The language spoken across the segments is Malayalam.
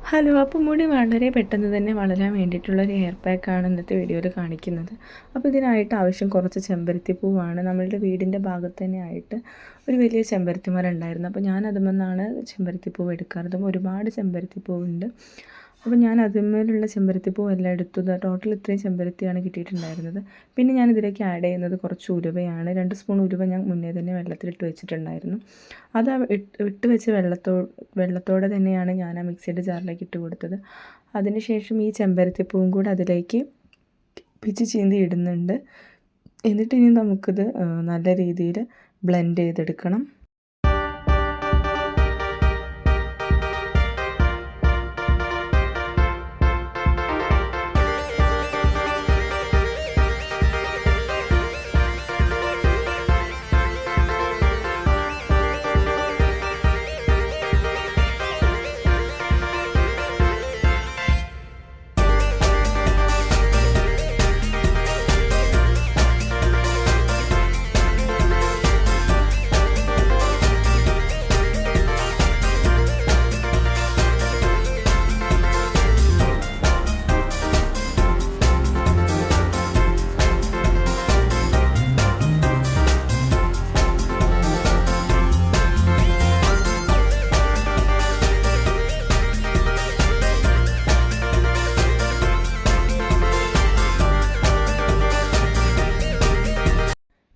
ഹലോ, അപ്പോൾ മുടി വളരെ പെട്ടെന്ന് തന്നെ വളരാൻ വേണ്ടിയിട്ടുള്ളൊരു ഹെയർ പാക്കാണ് ഇന്നത്തെ വീഡിയോയിൽ കാണിക്കുന്നത്. അപ്പോൾ ഇതിനായിട്ട് ആവശ്യം കുറച്ച് ചെമ്പരത്തിപ്പൂവാണ്. നമ്മളുടെ വീടിൻ്റെ ഭാഗത്ത് തന്നെ ആയിട്ട് ഒരു വലിയ ചെമ്പരത്തി മരം ഉണ്ടായിരുന്നു. അപ്പോൾ ഞാൻ അതുമെന്നാണ് ചെമ്പരത്തിപ്പൂവ് എടുക്കാറ്. അതും ഒരുപാട് ചെമ്പരത്തിപ്പൂവുണ്ട്. അപ്പോൾ ഞാൻ അതിന്മേലുള്ള ചെമ്പരത്തിപ്പൂവെല്ലാം എടുത്തു. ടോട്ടൽ ഇത്രയും ചെമ്പരത്തിയാണ് കിട്ടിയിട്ടുണ്ടായിരുന്നത്. പിന്നെ ഞാൻ ഇതിലേക്ക് ആഡ് ചെയ്യുന്നത് കുറച്ച് ഉലുവയാണ്. 2 സ്പൂൺ ഉലുവ ഞാൻ മുന്നേ തന്നെ വെള്ളത്തിലിട്ട് വെച്ചിട്ടുണ്ടായിരുന്നു. അത് ഇട്ട് വെച്ച് വെള്ളത്തോടെ തന്നെയാണ് ഞാൻ ആ മിക്സിയുടെ ജാറിലേക്ക് ഇട്ട് കൊടുത്തത്. അതിനുശേഷം ഈ ചെമ്പരത്തിപ്പൂവും കൂടെ അതിലേക്ക് പിച്ചി ചീന്തി ഇടുന്നുണ്ട്. എന്നിട്ട് ഇനി നമുക്കിത് നല്ല രീതിയിൽ ബ്ലെൻഡ് ചെയ്തെടുക്കണം.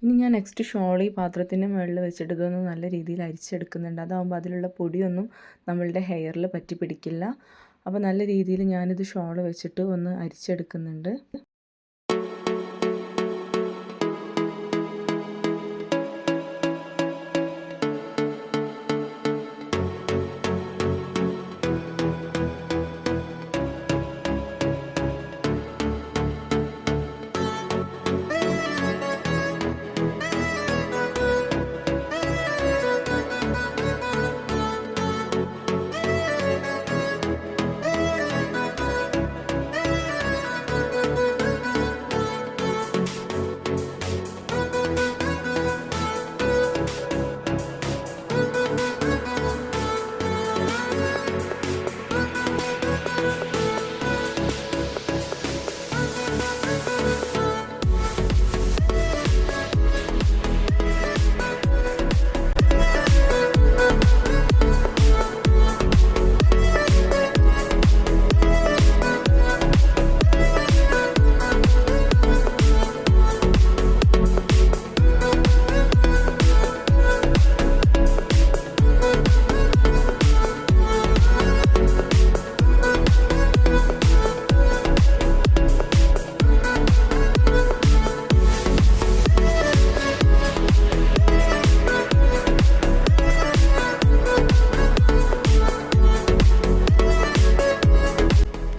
ഇനി ഞാൻ നെക്സ്റ്റ് ഷോൾ ഈ പാത്രത്തിൻ്റെ മുകളിൽ വെച്ചിട്ട് ഇതൊന്ന് നല്ല രീതിയിൽ അരിച്ചെടുക്കുന്നുണ്ട്. അതാകുമ്പോൾ അതിലുള്ള പൊടിയൊന്നും നമ്മളുടെ ഹെയറിൽ പറ്റി പിടിക്കില്ല. അപ്പോൾ നല്ല രീതിയിൽ ഞാനിത് ഷോൾ വെച്ചിട്ട് ഒന്ന് അരിച്ചെടുക്കുന്നുണ്ട്.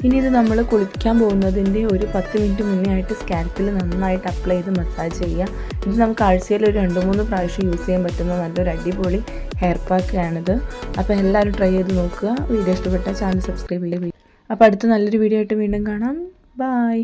ഇനി ഇത് നമ്മൾ കുളിക്കാൻ പോകുന്നതിൻ്റെ ഒരു 10 മിനിറ്റ് മുന്നേ ആയിട്ട് സ്കാൽപ്പിൽ നന്നായിട്ട് അപ്ലൈ ചെയ്ത് മസാജ് ചെയ്യുക. ഇത് നമുക്ക് ആഴ്ചയിൽ ഒരു 2-3 പ്രാവശ്യം യൂസ് ചെയ്യാൻ പറ്റുന്ന നല്ലൊരു അടിപൊളി ഹെയർ പാക്കാണിത്. അപ്പോൾ എല്ലാവരും ട്രൈ ചെയ്ത് നോക്കുക. വീഡിയോ ഇഷ്ടപ്പെട്ടാൽ ചാനൽ സബ്സ്ക്രൈബ് ചെയ്യുക. അപ്പോൾ അടുത്ത നല്ലൊരു വീഡിയോ ആയിട്ട് വീണ്ടും കാണാം. ബൈ.